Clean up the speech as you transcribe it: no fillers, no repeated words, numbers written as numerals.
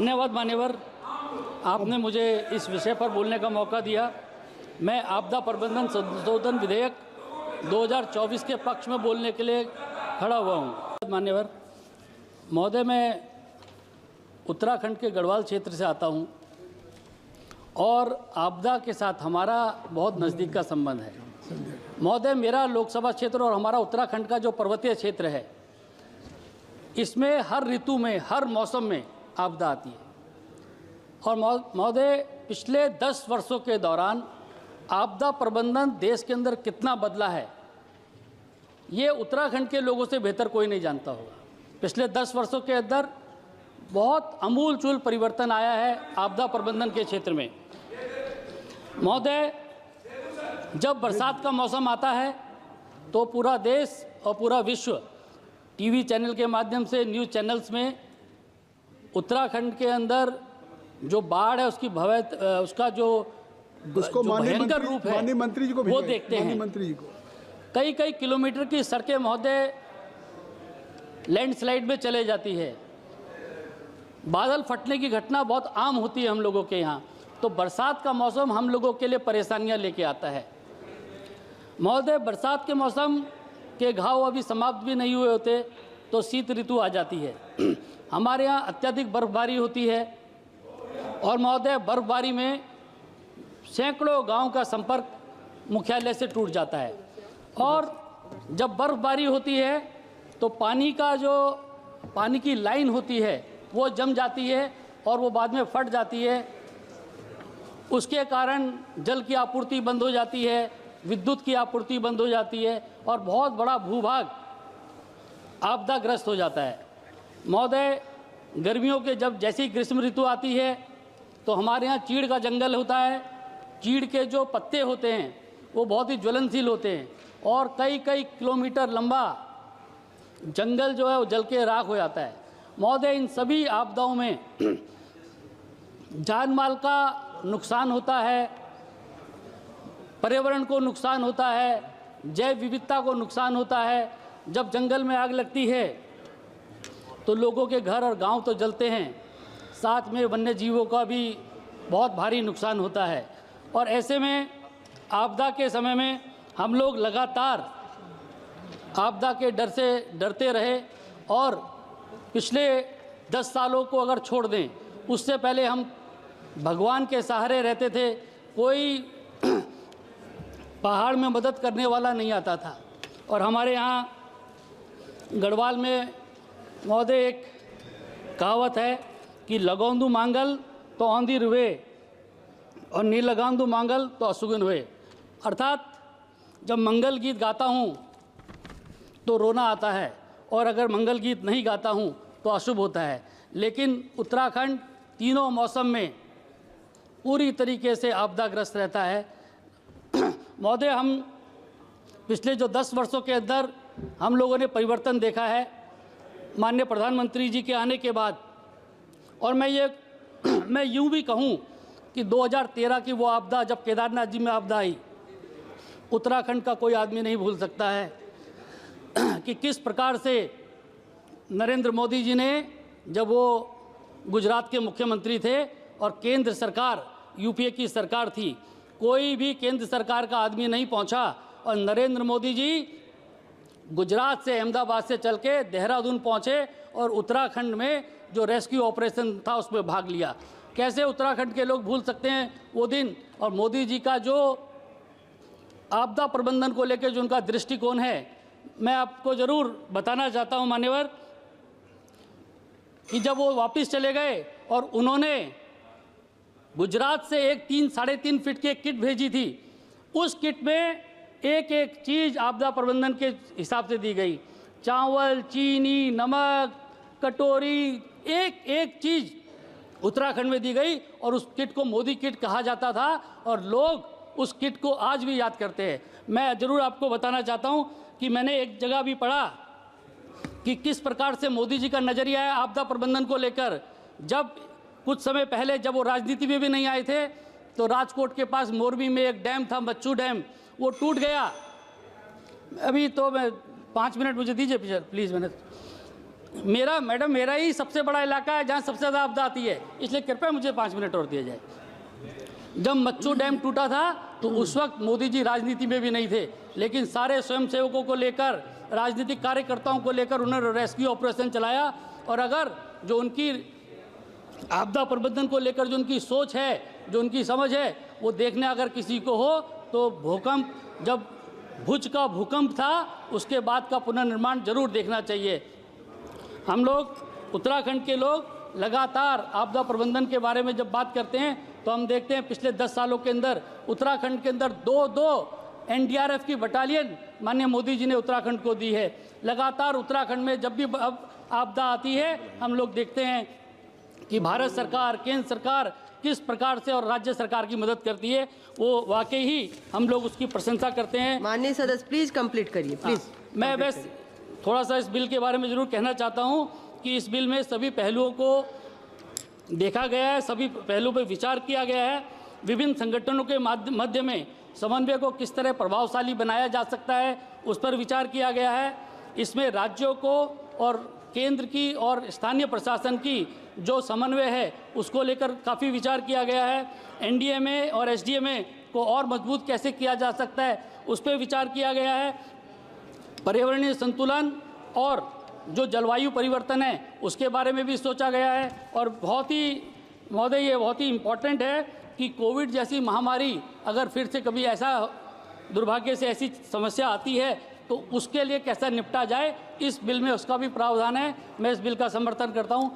धन्यवाद मान्यवर, आपने मुझे इस विषय पर बोलने का मौका दिया। मैं आपदा प्रबंधन संशोधन विधेयक 2024 के पक्ष में बोलने के लिए खड़ा हुआ हूँ। मान्यवर महोदय, मैं उत्तराखंड के गढ़वाल क्षेत्र से आता हूँ और आपदा के साथ हमारा बहुत नज़दीक का संबंध है। महोदय, मेरा लोकसभा क्षेत्र और हमारा उत्तराखंड का जो पर्वतीय क्षेत्र है, इसमें हर ऋतु में, हर मौसम में आपदा आती है। और महोदय, पिछले 10 वर्षों के दौरान आपदा प्रबंधन देश के अंदर कितना बदला है, ये उत्तराखंड के लोगों से बेहतर कोई नहीं जानता होगा। पिछले 10 वर्षों के अंदर बहुत अमूलचूल परिवर्तन आया है आपदा प्रबंधन के क्षेत्र में। महोदय, जब बरसात का मौसम आता है तो पूरा देश और पूरा विश्व टीवी चैनल के माध्यम से, न्यूज़ चैनल्स में उत्तराखंड के अंदर जो बाढ़ है उसका जो भयंकर रूप है वो देखते हैं। कई किलोमीटर की सड़कें महोदय लैंडस्लाइड में चले जाती है। बादल फटने की घटना बहुत आम होती है हम लोगों के यहाँ। तो बरसात का मौसम हम लोगों के लिए परेशानियाँ लेके आता है। महोदय, बरसात के मौसम के घाव अभी समाप्त भी नहीं हुए होते तो शीत ऋतु आ जाती है। हमारे यहाँ अत्यधिक बर्फबारी होती है और महोदय, बर्फबारी में सैकड़ों गांव का संपर्क मुख्यालय से टूट जाता है। और जब बर्फबारी होती है तो पानी की लाइन होती है वो जम जाती है और वो बाद में फट जाती है। उसके कारण जल की आपूर्ति बंद हो जाती है, विद्युत की आपूर्ति बंद हो जाती है और बहुत बड़ा भूभाग आपदाग्रस्त हो जाता है। महोदय, गर्मियों के जैसी ग्रीष्म ऋतु आती है तो हमारे यहाँ चीड़ का जंगल होता है। चीड़ के जो पत्ते होते हैं वो बहुत ही ज्वलनशील होते हैं और कई किलोमीटर लंबा जंगल जो है वो जल के राख हो जाता है। महोदय, इन सभी आपदाओं में जान माल का नुकसान होता है, पर्यावरण को नुकसान होता है, जैव विविधता को नुकसान होता है। जब जंगल में आग लगती है तो लोगों के घर और गांव तो जलते हैं, साथ में वन्य जीवों का भी बहुत भारी नुकसान होता है। और ऐसे में आपदा के समय में हम लोग लगातार आपदा के डर से डरते रहे और पिछले 10 सालों को अगर छोड़ दें, उससे पहले हम भगवान के सहारे रहते थे। कोई पहाड़ में मदद करने वाला नहीं आता था। और हमारे यहाँ गढ़वाल में महोदय एक कहावत है कि लगौंदू मांगल तो औंधी रुए और नी लगांदू मांगल तो अशुगन हुए। अर्थात जब मंगल गीत गाता हूँ तो रोना आता है और अगर मंगल गीत नहीं गाता हूँ तो अशुभ होता है। लेकिन उत्तराखंड तीनों मौसम में पूरी तरीके से आपदाग्रस्त रहता है। महोदय, हम पिछले जो 10 वर्षों के अंदर हम लोगों ने परिवर्तन देखा है माननीय प्रधानमंत्री जी के आने के बाद। और मैं यूँ भी कहूँ कि 2013 की वो आपदा, जब केदारनाथ जी में आपदा आई, उत्तराखंड का कोई आदमी नहीं भूल सकता है कि किस प्रकार से नरेंद्र मोदी जी ने, जब वो गुजरात के मुख्यमंत्री थे और केंद्र सरकार यूपीए की सरकार थी, कोई भी केंद्र सरकार का आदमी नहीं पहुंचा और नरेंद्र मोदी जी गुजरात से, अहमदाबाद से चल के देहरादून पहुंचे और उत्तराखंड में जो रेस्क्यू ऑपरेशन था उसमें भाग लिया। कैसे उत्तराखंड के लोग भूल सकते हैं वो दिन। और मोदी जी का जो आपदा प्रबंधन को लेकर जो उनका दृष्टिकोण है, मैं आपको ज़रूर बताना चाहता हूं मान्यवर कि जब वो वापस चले गए और उन्होंने गुजरात से एक 3-3.5 फीट की एक किट भेजी थी, उस किट में एक चीज़ आपदा प्रबंधन के हिसाब से दी गई। चावल, चीनी, नमक, कटोरी, एक चीज़ उत्तराखंड में दी गई और उस किट को मोदी किट कहा जाता था और लोग उस किट को आज भी याद करते हैं। मैं ज़रूर आपको बताना चाहता हूं कि मैंने एक जगह भी पढ़ा कि किस प्रकार से मोदी जी का नज़रिया है आपदा प्रबंधन को लेकर। जब कुछ समय पहले, जब वो राजनीति में भी नहीं आए थे, तो राजकोट के पास मोरबी में एक डैम था, बच्चू डैम, वो टूट गया। अभी तो मैं 5 मिनट मुझे दीजिए प्लीज़। मैंने मेरा ही सबसे बड़ा इलाका है जहाँ सबसे ज़्यादा आपदा आती है, इसलिए कृपया मुझे 5 मिनट और दिया जाए। जब मच्छु डैम टूटा था तो उस वक्त मोदी जी राजनीति में भी नहीं थे, लेकिन सारे स्वयंसेवकों को लेकर, राजनीतिक कार्यकर्ताओं को लेकर उन्होंने रेस्क्यू ऑपरेशन चलाया। और अगर जो उनकी आपदा प्रबंधन को लेकर जो उनकी सोच है, जो उनकी समझ है, वो देखने अगर किसी को हो तो भूकंप, जब भुज का भूकंप था उसके बाद का पुनर्निर्माण जरूर देखना चाहिए। हम लोग उत्तराखंड के लोग लगातार आपदा प्रबंधन के बारे में जब बात करते हैं तो हम देखते हैं पिछले 10 सालों के अंदर उत्तराखंड के अंदर दो NDRF की बटालियन माननीय मोदी जी ने उत्तराखंड को दी है। लगातार उत्तराखंड में जब भी अब आपदा आती है हम लोग देखते हैं कि भारत सरकार, केंद्र सरकार किस प्रकार से और राज्य सरकार की मदद करती है, वो वाकई ही हम लोग उसकी प्रशंसा करते हैं। माननीय सदस्य प्लीज कंप्लीट करिए, प्लीज। मैं बस थोड़ा सा इस बिल के बारे में ज़रूर कहना चाहता हूं कि इस बिल में सभी पहलुओं को देखा गया है, सभी पहलुओं पर विचार किया गया है। विभिन्न संगठनों के मध्य में समन्वय को किस तरह प्रभावशाली बनाया जा सकता है उस पर विचार किया गया है। इसमें राज्यों को और केंद्र की और स्थानीय प्रशासन की जो समन्वय है उसको लेकर काफ़ी विचार किया गया है। NDMA और SDMA को और मजबूत कैसे किया जा सकता है उस पर विचार किया गया है। पर्यावरणीय संतुलन और जो जलवायु परिवर्तन है उसके बारे में भी सोचा गया है। और बहुत ही महोदय, ये बहुत ही इम्पोर्टेंट है कि कोविड जैसी महामारी अगर फिर से कभी ऐसा दुर्भाग्य से ऐसी समस्या आती है तो उसके लिए कैसा निपटा जाए, इस बिल में उसका भी प्रावधान है। मैं इस बिल का समर्थन करता हूं।